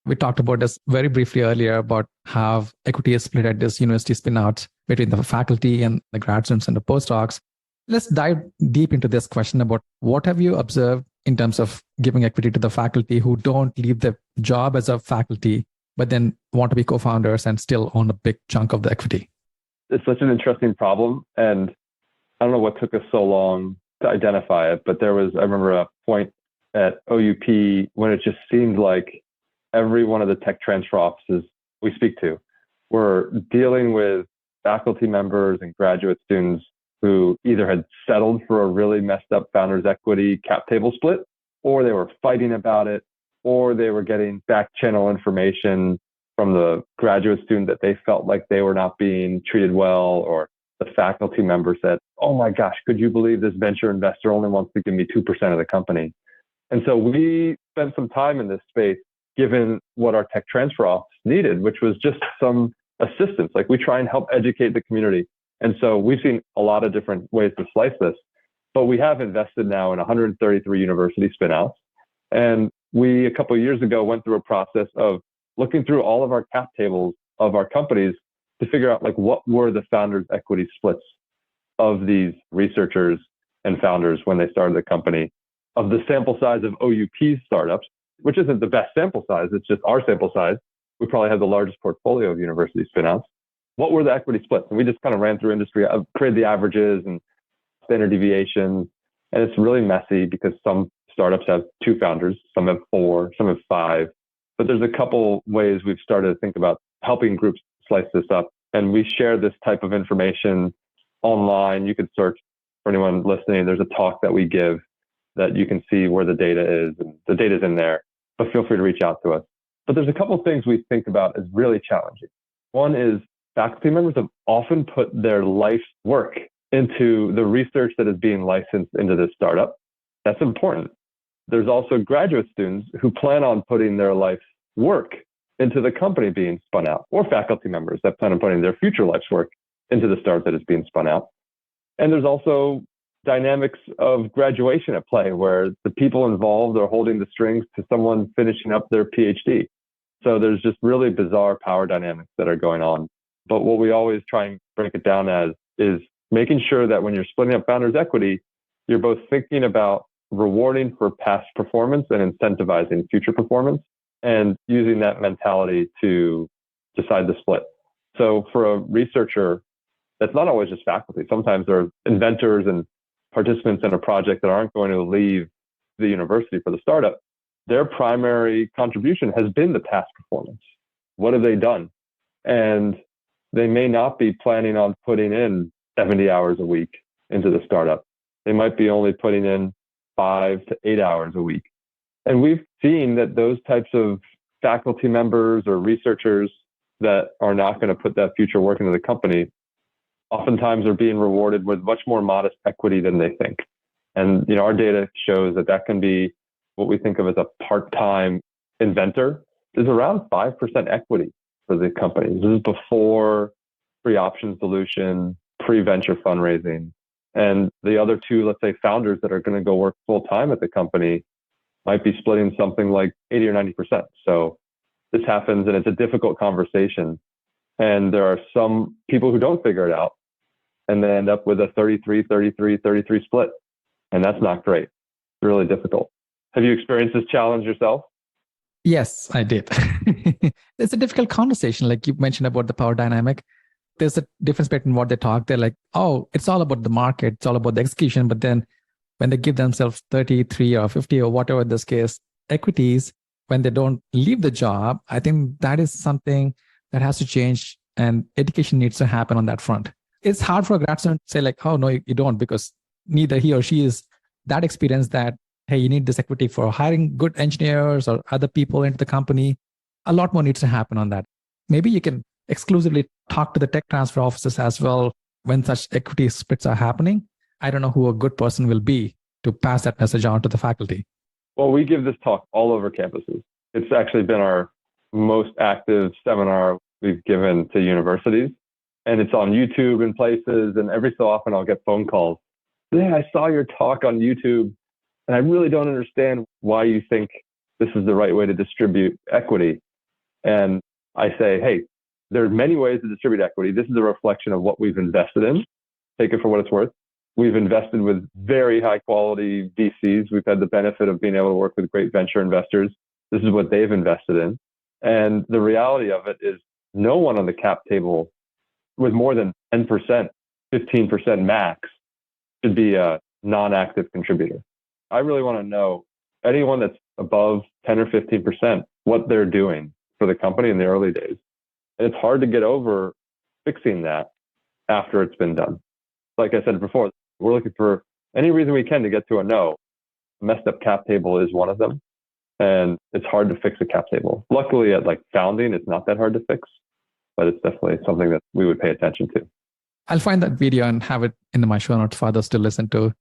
We talked about this very briefly earlier about how equity is split at this university spinouts between the faculty and the grad students and the postdocs. Let's dive deep into this question about what have you observed in terms of giving equity to the faculty who don't leave the job as a faculty, but then want to be co-founders and still own a big chunk of the equity? It's such an interesting problem. And I don't know what took us so long to identify it, but I remember a point at OUP when it just seemed like every one of the tech transfer offices we speak to were dealing with faculty members and graduate students who either had settled for a really messed up founders equity cap table split, or they were fighting about it, or they were getting back channel information from the graduate student that they felt like they were not being treated well, or the faculty member said, "Oh my gosh, could you believe this venture investor only wants to give me 2% of the company?" And so we spent some time in this space, given what our tech transfer office needed, which was just some assistance. Like we try and help educate the community. And so we've seen a lot of different ways to slice this, but we have invested now in 133 university spinouts. And we, a couple of years ago, went through a process of looking through all of our cap tables of our companies to figure out like what were the founders' equity splits of these researchers and founders when they started the company. Of the sample size of OUP startups, which isn't the best sample size, it's just our sample size. We probably have the largest portfolio of university spinouts. What were the equity splits? And we just kind of ran through industry, created the averages and standard deviations. And it's really messy because some startups have 2 founders, some have 4, some have 5. But there's a couple ways we've started to think about helping groups slice this up. And we share this type of information online. You could search for anyone listening. There's a talk that we give that you can see where the data is, and the data is in there, but feel free to reach out to us. But there's a couple of things we think about as really challenging. One is faculty members have often put their life's work into the research that is being licensed into this startup. That's important. There's also graduate students who plan on putting their life's work into the company being spun out, or faculty members that plan on putting their future life's work into the startup that is being spun out. And there's also dynamics of graduation at play, where the people involved are holding the strings to someone finishing up their PhD. So there's just really bizarre power dynamics that are going on. But what we always try and break it down as is making sure that when you're splitting up founders' equity, you're both thinking about rewarding for past performance and incentivizing future performance, and using that mentality to decide the split. So for a researcher, that's not always just faculty. Sometimes there are inventors and participants in a project that aren't going to leave the university for the startup. Their primary contribution has been the past performance. What have they done? And they may not be planning on putting in 70 hours a week into the startup. They might be only putting in 5 to 8 hours a week. And we've seen that those types of faculty members or researchers that are not going to put that future work into the company oftentimes are being rewarded with much more modest equity than they think. And our data shows that that can be what we think of as a part-time inventor. There's around 5% equity for the company. This is before pre-options dilution, pre-venture fundraising. And the other two, let's say, founders that are going to go work full-time at the company might be splitting something like 80 or 90%. So this happens, and it's a difficult conversation. And there are some people who don't figure it out, and they end up with a 33, 33, 33 split. And that's not great. It's really difficult. Have you experienced this challenge yourself? Yes, I did. It's a difficult conversation. Like you mentioned about the power dynamic. There's a difference between what they talk. They're like, oh, it's all about the market. It's all about the execution. But then when they give themselves 33 or 50 or whatever in this case, equities, when they don't leave the job, I think that is something that has to change, and education needs to happen on that front. It's hard for a grad student to say like, oh, no, you don't, because neither he or she is that experienced that, hey, you need this equity for hiring good engineers or other people into the company. A lot more needs to happen on that. Maybe you can exclusively talk to the tech transfer offices as well when such equity splits are happening. I don't know who a good person will be to pass that message on to the faculty. Well, we give this talk all over campuses. It's actually been our most active seminar we've given to universities. And it's on YouTube and places. And every so often I'll get phone calls. Yeah, I saw your talk on YouTube, and I really don't understand why you think this is the right way to distribute equity. And I say, hey, there's many ways to distribute equity. This is a reflection of what we've invested in. Take it for what it's worth. We've invested with very high quality VCs. We've had the benefit of being able to work with great venture investors. This is what they've invested in. And the reality of it is no one on the cap table with more than 10%, 15% max should be a non-active contributor. I really want to know anyone that's above 10 or 15%, what they're doing for the company in the early days. And it's hard to get over fixing that after it's been done. Like I said before, we're looking for any reason we can to get to a no. A messed up cap table is one of them. And it's hard to fix a cap table. Luckily at founding, it's not that hard to fix, but it's definitely something that we would pay attention to. I'll find that video and have it in my show notes for others to listen to.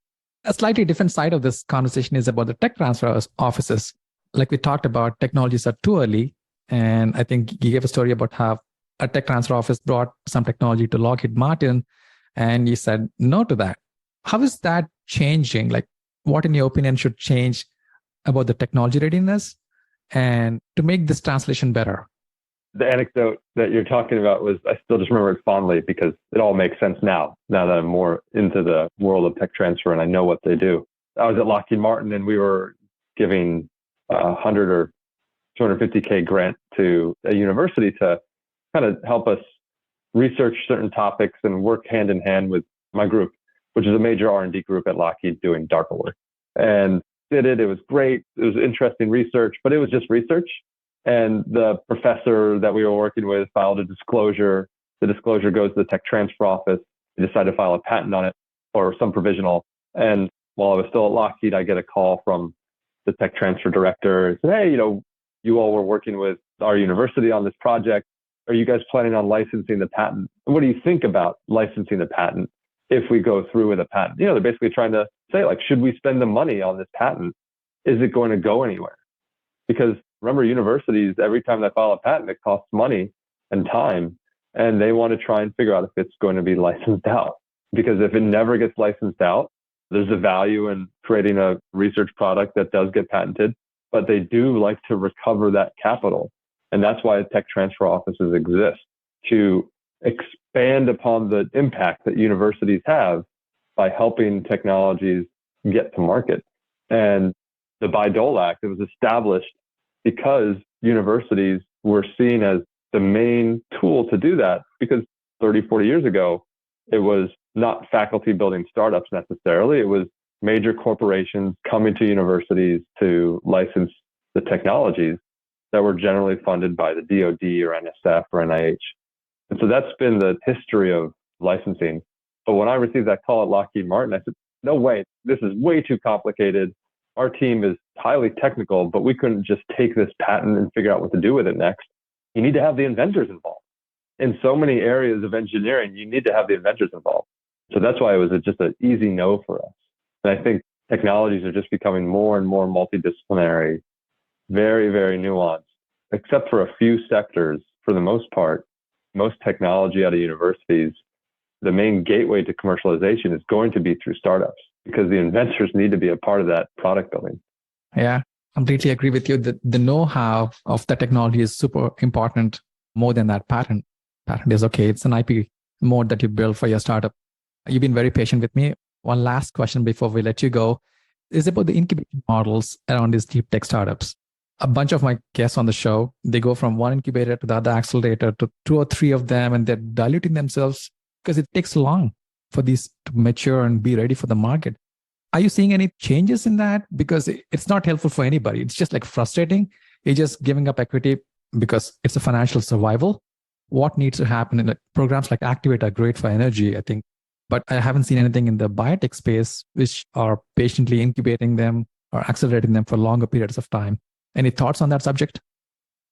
A slightly different side of this conversation is about the tech transfer offices. Like we talked about, technologies are too early. And I think you gave a story about how a tech transfer office brought some technology to Lockheed Martin, and you said no to that. How is that changing? Like, what in your opinion should change about the technology readiness and to make this translation better? The anecdote that you're talking about was, I still just remember it fondly because it all makes sense now that I'm more into the world of tech transfer and I know what they do. I was at Lockheed Martin and we were giving 100 or 250K grant to a university to kind of help us research certain topics and work hand in hand with my group, which is a major R&D group at Lockheed doing DARPA work. And did it. It was great. It was interesting research, but it was just research. And the professor that we were working with filed a disclosure. The disclosure goes to the tech transfer office. They decided to file a patent on it or some provisional. And while I was still at Lockheed, I get a call from the tech transfer director. Said, hey, you all were working with our university on this project. Are you guys planning on licensing the patent? And what do you think about licensing the patent if we go through with a patent? They're basically trying to say, should we spend the money on this patent? Is it going to go anywhere? Because Remember, universities, every time they file a patent, it costs money and time, and they want to try and figure out if it's going to be licensed out. Because if it never gets licensed out, there's a value in creating a research product that does get patented, but they do like to recover that capital. And that's why tech transfer offices exist, to expand upon the impact that universities have by helping technologies get to market. And the Bayh-Dole Act, it was established because universities were seen as the main tool to do that, because 30, 40 years ago, it was not faculty building startups necessarily. It was major corporations coming to universities to license the technologies that were generally funded by the DoD or NSF or NIH. And so that's been the history of licensing. But when I received that call at Lockheed Martin, I said, no way, this is way too complicated. Our team is highly technical, but we couldn't just take this patent and figure out what to do with it next. You need to have the inventors involved. In so many areas of engineering, you need to have the inventors involved. So that's why it was just an easy no for us. And I think technologies are just becoming more and more multidisciplinary, very, very nuanced, except for a few sectors. For the most part, most technology out of universities, the main gateway to commercialization is going to be through startups, because the inventors need to be a part of that product building. Yeah, completely agree with you. The know-how of the technology is super important, more than that patent. Patent is okay. It's an IP mode that you build for your startup. You've been very patient with me. One last question before we let you go is about the incubation models around these deep tech startups. A bunch of my guests on the show, they go from one incubator to the other accelerator to 2 or 3 of them, and they're diluting themselves because it takes long for these to mature and be ready for the market. Are you seeing any changes in that? Because it's not helpful for anybody. It's just like frustrating. You're just giving up equity because it's a financial survival. What needs to happen in programs like Activate are great for energy, I think, but I haven't seen anything in the biotech space which are patiently incubating them or accelerating them for longer periods of time. Any thoughts on that subject?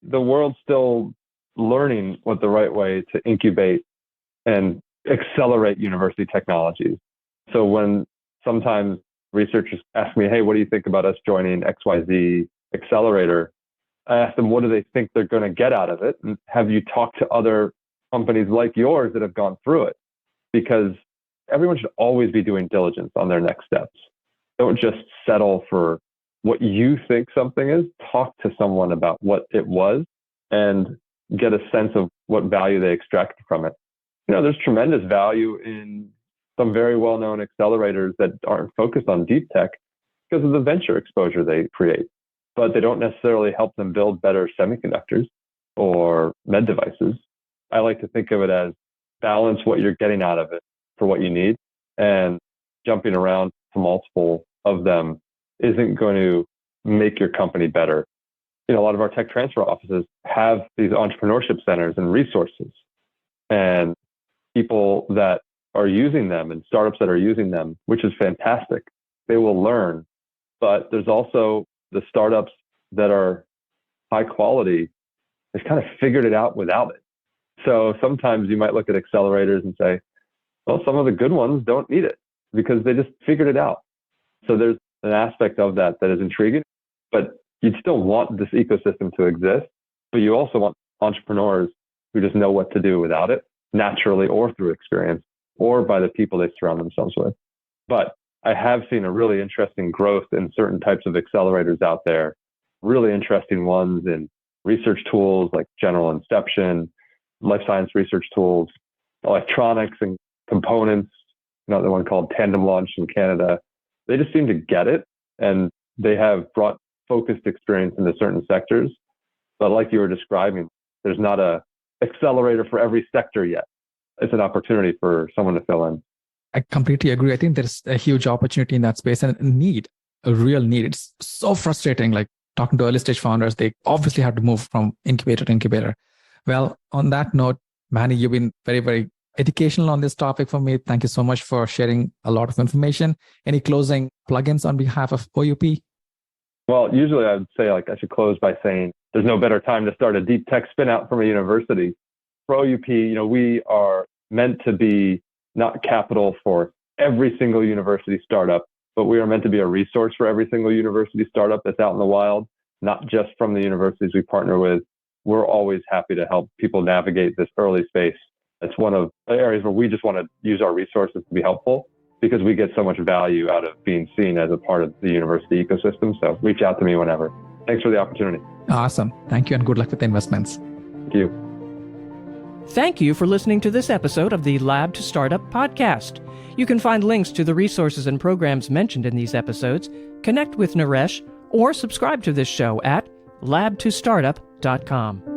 The world's still learning what the right way to incubate and accelerate university technologies. So when sometimes researchers ask me, hey, what do you think about us joining XYZ accelerator? I ask them, what do they think they're going to get out of it? And have you talked to other companies like yours that have gone through it? Because everyone should always be doing diligence on their next steps. Don't just settle for what you think something is. Talk to someone about what it was and get a sense of what value they extract from it. You know, there's tremendous value in some very well-known accelerators that aren't focused on deep tech because of the venture exposure they create, but they don't necessarily help them build better semiconductors or med devices. I like to think of it as balance what you're getting out of it for what you need, and jumping around to multiple of them isn't going to make your company better. You know, a lot of our tech transfer offices have these entrepreneurship centers and resources, and people that are using them and startups that are using them, which is fantastic. They will learn, but there's also the startups that are high quality. They've kind of figured it out without it. So sometimes you might look at accelerators and say, well, some of the good ones don't need it because they just figured it out. So there's an aspect of that is intriguing, but you'd still want this ecosystem to exist, but you also want entrepreneurs who just know what to do without it, naturally or through experience or by the people they surround themselves with. But I have seen a really interesting growth in certain types of accelerators out there, really interesting ones in research tools like general inception, life science research tools, electronics and components, another one called Tandem Launch in Canada. They just seem to get it, and they have brought focused experience into certain sectors. But like you were describing, there's not a accelerator for every sector yet. It's an opportunity for someone to fill in. I completely agree. I think there's a huge opportunity in that space and a real need. It's so frustrating, like talking to early stage founders, they obviously have to move from incubator to incubator. Well, on that note, Manny, you've been very, very educational on this topic for me. Thank you so much for sharing a lot of information. Any closing plugins on behalf of OUP? Well, usually I would say I should close by saying there's no better time to start a deep tech spin out from a university. For OUP, we are meant to be not capital for every single university startup, but we are meant to be a resource for every single university startup that's out in the wild. not just from the universities we partner with. We're always happy to help people navigate this early space. It's one of the areas where we just want to use our resources to be helpful because we get so much value out of being seen as a part of the university ecosystem. So reach out to me whenever. Thanks for the opportunity. Awesome. Thank you and good luck with the investments. Thank you. Thank you for listening to this episode of the Lab to Startup podcast. You can find links to the resources and programs mentioned in these episodes, connect with Naresh, or subscribe to this show at labtostartup.com.